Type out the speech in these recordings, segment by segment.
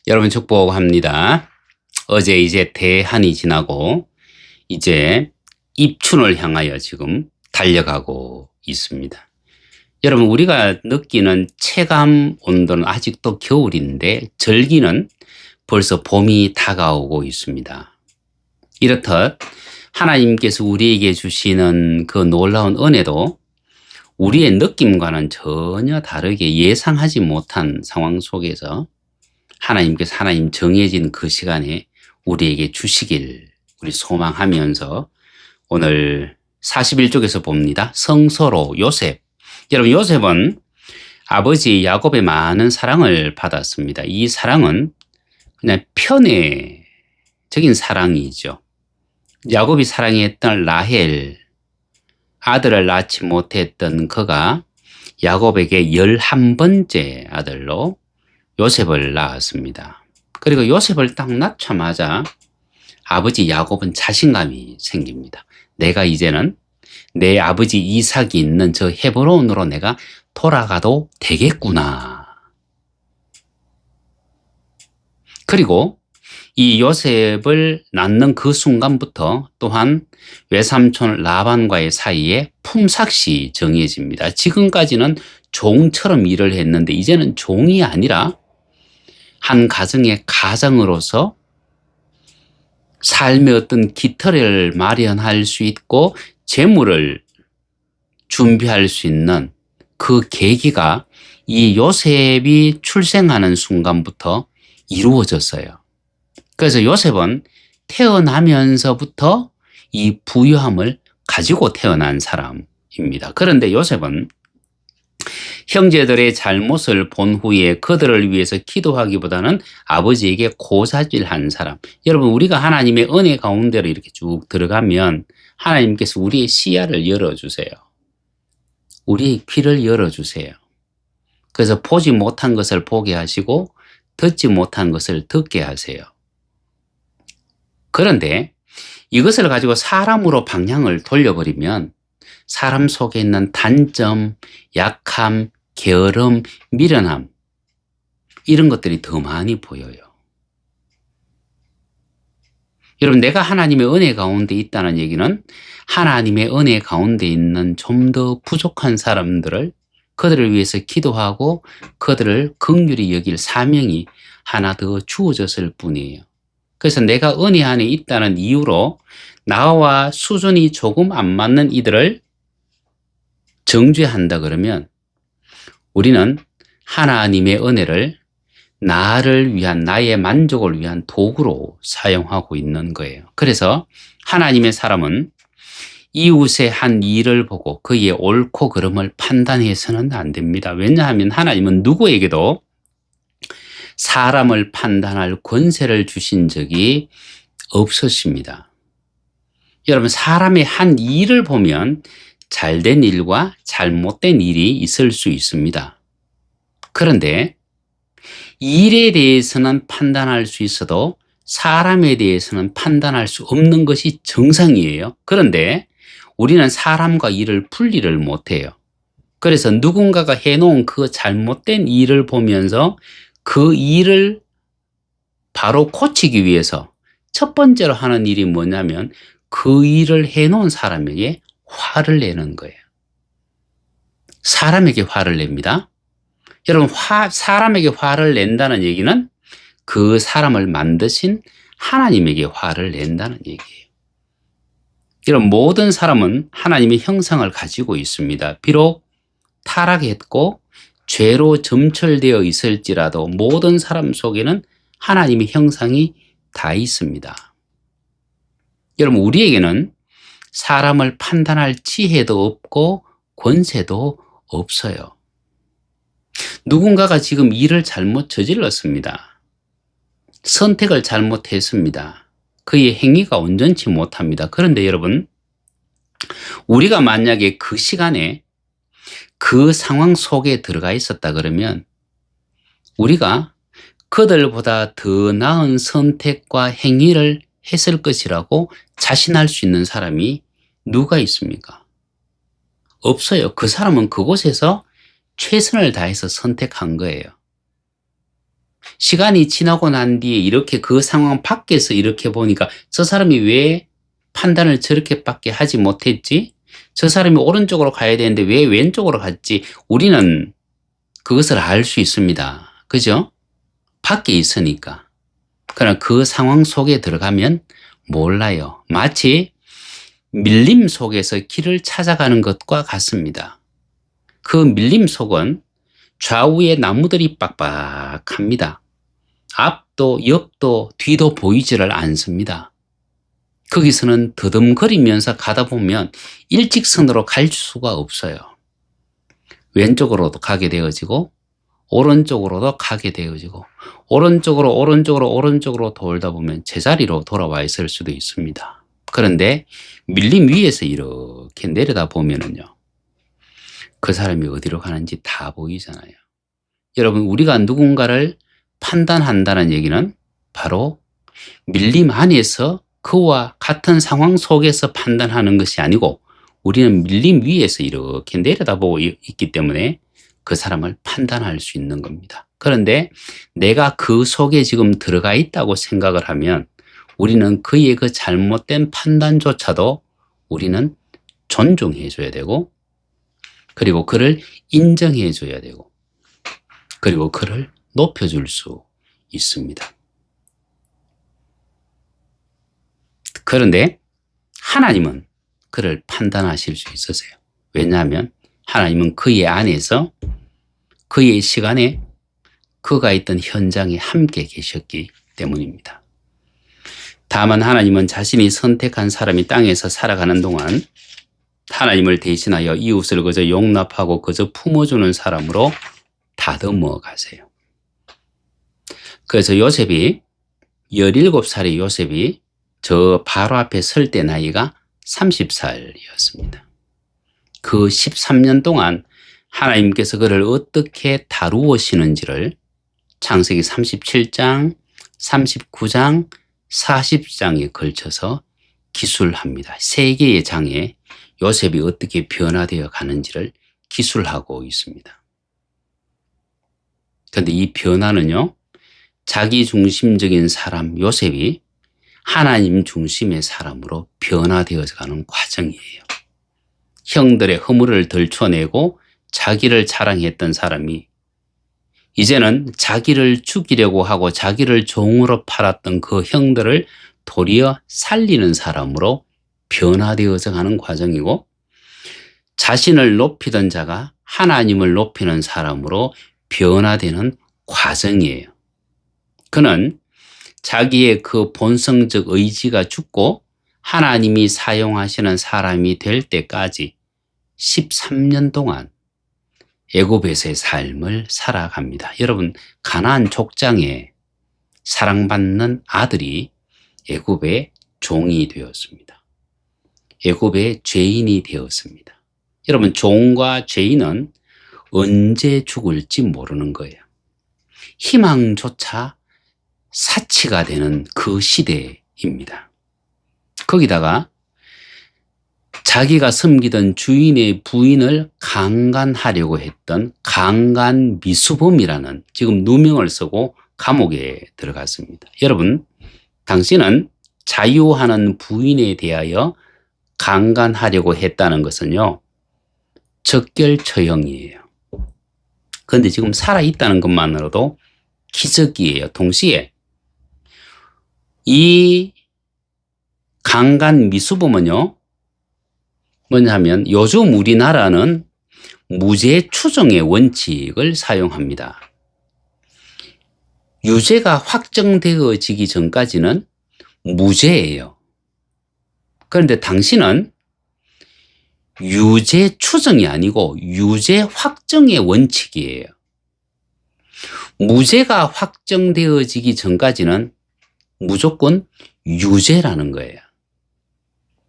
여러분 축복합니다. 어제 이제 대한이 지나고 이제 입춘을 향하여 지금 달려가고 있습니다. 여러분 우리가 느끼는 체감 온도는 아직도 겨울인데 절기는 벌써 봄이 다가오고 있습니다. 이렇듯 하나님께서 우리에게 주시는 그 놀라운 은혜도 우리의 느낌과는 전혀 다르게 예상하지 못한 상황 속에서 하나님께서 하나님 정해진 그 시간에 우리에게 주시길 우리 소망하면서 오늘 41쪽에서 봅니다. 성소로 요셉. 여러분 요셉은 아버지 야곱의 많은 사랑을 받았습니다. 이 사랑은 그냥 편애적인 사랑이죠. 야곱이 사랑했던 라헬, 아들을 낳지 못했던 그가 야곱에게 11번째 아들로 요셉을 낳았습니다. 그리고 요셉을 딱 낳자마자 아버지 야곱은 자신감이 생깁니다. 내가 이제는 내 아버지 이삭이 있는 저 헤브론으로 내가 돌아가도 되겠구나. 그리고 이 요셉을 낳는 그 순간부터 또한 외삼촌 라반과의 사이에 품삯이 정해집니다. 지금까지는 종처럼 일을 했는데 이제는 종이 아니라 한 가정의 가장으로서 삶의 어떤 기틀을 마련할 수 있고 재물을 준비할 수 있는 그 계기가 이 요셉이 출생하는 순간부터 이루어졌어요. 그래서 요셉은 태어나면서부터 이 부유함을 가지고 태어난 사람입니다. 그런데 요셉은 형제들의 잘못을 본 후에 그들을 위해서 기도하기보다는 아버지에게 고사질한 사람. 여러분 우리가 하나님의 은혜 가운데로 이렇게 쭉 들어가면 하나님께서 우리의 시야를 열어주세요. 우리의 귀를 열어주세요. 그래서 보지 못한 것을 보게 하시고 듣지 못한 것을 듣게 하세요. 그런데 이것을 가지고 사람으로 방향을 돌려버리면 사람 속에 있는 단점, 약함, 게으름, 미련함 이런 것들이 더 많이 보여요. 여러분 내가 하나님의 은혜 가운데 있다는 얘기는 하나님의 은혜 가운데 있는 좀 더 부족한 사람들을 그들을 위해서 기도하고 그들을 긍휼히 여길 사명이 하나 더 주어졌을 뿐이에요. 그래서 내가 은혜 안에 있다는 이유로 나와 수준이 조금 안 맞는 이들을 정죄한다 그러면 우리는 하나님의 은혜를 나를 위한 나의 만족을 위한 도구로 사용하고 있는 거예요. 그래서 하나님의 사람은 이웃의 한 일을 보고 그의 옳고 그름을 판단해서는 안 됩니다. 왜냐하면 하나님은 누구에게도 사람을 판단할 권세를 주신 적이 없으십니다. 여러분 사람의 한 일을 보면 잘된 일과 잘못된 일이 있을 수 있습니다. 그런데 일에 대해서는 판단할 수 있어도 사람에 대해서는 판단할 수 없는 것이 정상이에요. 그런데 우리는 사람과 일을 분리를 못해요. 그래서 누군가가 해놓은 그 잘못된 일을 보면서 그 일을 바로 고치기 위해서 첫 번째로 하는 일이 뭐냐면 그 일을 해놓은 사람에게 화를 내는 거예요. 사람에게 화를 냅니다. 여러분 사람에게 화를 낸다는 얘기는 그 사람을 만드신 하나님에게 화를 낸다는 얘기예요. 여러분 모든 사람은 하나님의 형상을 가지고 있습니다. 비록 타락했고 죄로 점철되어 있을지라도 모든 사람 속에는 하나님의 형상이 다 있습니다. 여러분 우리에게는 사람을 판단할 지혜도 없고 권세도 없어요. 누군가가 지금 일을 잘못 저질렀습니다. 선택을 잘못했습니다. 그의 행위가 온전치 못합니다. 그런데 여러분 우리가 만약에 그 시간에 그 상황 속에 들어가 있었다 그러면 우리가 그들보다 더 나은 선택과 행위를 했을 것이라고 자신할 수 있는 사람이 누가 있습니까? 없어요. 그 사람은 그곳에서 최선을 다해서 선택한 거예요. 시간이 지나고 난 뒤에 이렇게 그 상황 밖에서 이렇게 보니까 저 사람이 왜 판단을 저렇게밖에 하지 못했지? 저 사람이 오른쪽으로 가야 되는데 왜 왼쪽으로 갔지? 우리는 그것을 알 수 있습니다. 그죠? 밖에 있으니까. 그러나 그 상황 속에 들어가면 몰라요. 마치 밀림 속에서 길을 찾아가는 것과 같습니다. 그 밀림 속은 좌우에 나무들이 빡빡합니다. 앞도 옆도 뒤도 보이지를 않습니다. 거기서는 더듬거리면서 가다 보면 일직선으로 갈 수가 없어요. 왼쪽으로도 가게 되어지고 오른쪽으로도 가게 되어지고 오른쪽으로 돌다 보면 제자리로 돌아와 있을 수도 있습니다. 그런데 밀림 위에서 이렇게 내려다 보면은요, 그 사람이 어디로 가는지 다 보이잖아요. 여러분, 우리가 누군가를 판단한다는 얘기는 바로 밀림 안에서 그와 같은 상황 속에서 판단하는 것이 아니고 우리는 밀림 위에서 이렇게 내려다보고 있기 때문에 그 사람을 판단할 수 있는 겁니다. 그런데 내가 그 속에 지금 들어가 있다고 생각을 하면 우리는 그의 그 잘못된 판단조차도 우리는 존중해 줘야 되고, 그리고 그를 인정해 줘야 되고, 그리고 그를 높여줄 수 있습니다. 그런데 하나님은 그를 판단하실 수 있으세요. 왜냐하면 하나님은 그의 안에서 그의 시간에 그가 있던 현장에 함께 계셨기 때문입니다. 다만 하나님은 자신이 선택한 사람이 땅에서 살아가는 동안 하나님을 대신하여 이웃을 그저 용납하고 그저 품어주는 사람으로 다듬어 가세요. 그래서 요셉이 17살의 요셉이 저 바로 앞에 설 때 나이가 30살이었습니다. 그 13년 동안 하나님께서 그를 어떻게 다루시는지를 창세기 37장, 39장, 40장에 걸쳐서 기술합니다. 세 개의 장에 요셉이 어떻게 변화되어 가는지를 기술하고 있습니다. 그런데 이 변화는요, 자기 중심적인 사람 요셉이 하나님 중심의 사람으로 변화되어서 가는 과정이에요. 형들의 허물을 덜쳐내고 자기를 자랑했던 사람이 이제는 자기를 죽이려고 하고 자기를 종으로 팔았던 그 형들을 도리어 살리는 사람으로 변화되어서 가는 과정이고, 자신을 높이던 자가 하나님을 높이는 사람으로 변화되는 과정이에요. 그는 자기의 그 본성적 의지가 죽고 하나님이 사용하시는 사람이 될 때까지 13년 동안 애굽에서의 삶을 살아갑니다. 여러분, 가나안 족장에 사랑받는 아들이 애굽의 종이 되었습니다. 애굽의 죄인이 되었습니다. 여러분, 종과 죄인은 언제 죽을지 모르는 거예요. 희망조차 사치가 되는 그 시대입니다. 거기다가 자기가 섬기던 주인의 부인을 강간하려고 했던 강간미수범이라는 지금 누명을 쓰고 감옥에 들어갔습니다. 여러분, 당신은 자유하는 부인에 대하여 강간하려고 했다는 것은요, 적결처형이에요. 그런데 지금 살아있다는 것만으로도 기적이에요. 동시에 이 강간미수범은요, 뭐냐면 요즘 우리나라는 무죄 추정의 원칙을 사용합니다. 유죄가 확정되어지기 전까지는 무죄예요. 그런데 당신은 유죄 추정이 아니고 유죄 확정의 원칙이에요. 무죄가 확정되어지기 전까지는 무조건 유죄라는 거예요.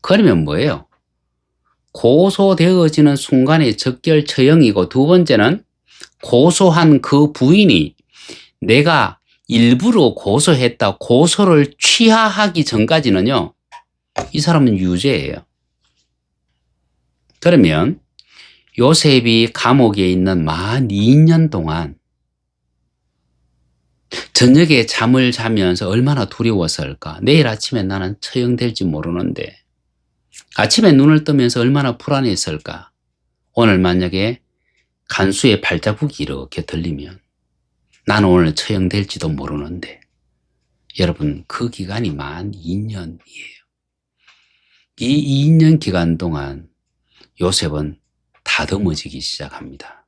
그러면 뭐예요? 고소되어지는 순간의 적결처형이고, 두 번째는 고소한 그 부인이 내가 일부러 고소했다, 고소를 취하하기 전까지는요, 이 사람은 유죄예요. 그러면 요셉이 감옥에 있는 만 2년 동안 저녁에 잠을 자면서 얼마나 두려웠을까. 내일 아침에 나는 처형될지 모르는데. 아침에 눈을 뜨면서 얼마나 불안했을까. 오늘 만약에 간수의 발자국이 이렇게 들리면 나는 오늘 처형될지도 모르는데. 여러분, 그 기간이 만 2년이에요. 이 2년 기간 동안 요셉은 다듬어지기 시작합니다.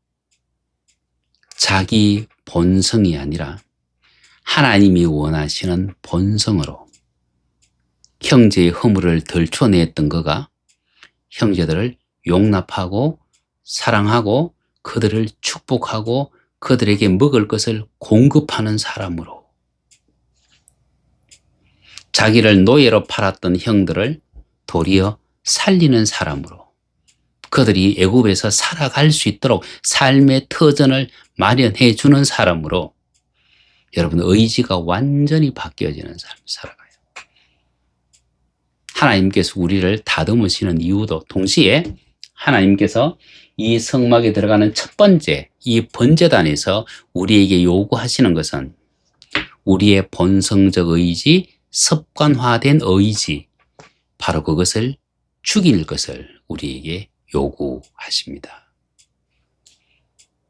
자기 본성이 아니라 하나님이 원하시는 본성으로 형제의 허물을 덜쳐냈던 그가 형제들을 용납하고 사랑하고 그들을 축복하고 그들에게 먹을 것을 공급하는 사람으로, 자기를 노예로 팔았던 형들을 도리어 살리는 사람으로, 그들이 애굽에서 살아갈 수 있도록 삶의 터전을 마련해 주는 사람으로 여러분 의지가 완전히 바뀌어지는 삶을 살아가요. 하나님께서 우리를 다듬으시는 이유도 동시에 하나님께서 이 성막에 들어가는 첫 번째 이 번제단에서 우리에게 요구하시는 것은 우리의 본성적 의지, 습관화된 의지, 바로 그것을 죽일 것을 우리에게 요구하십니다.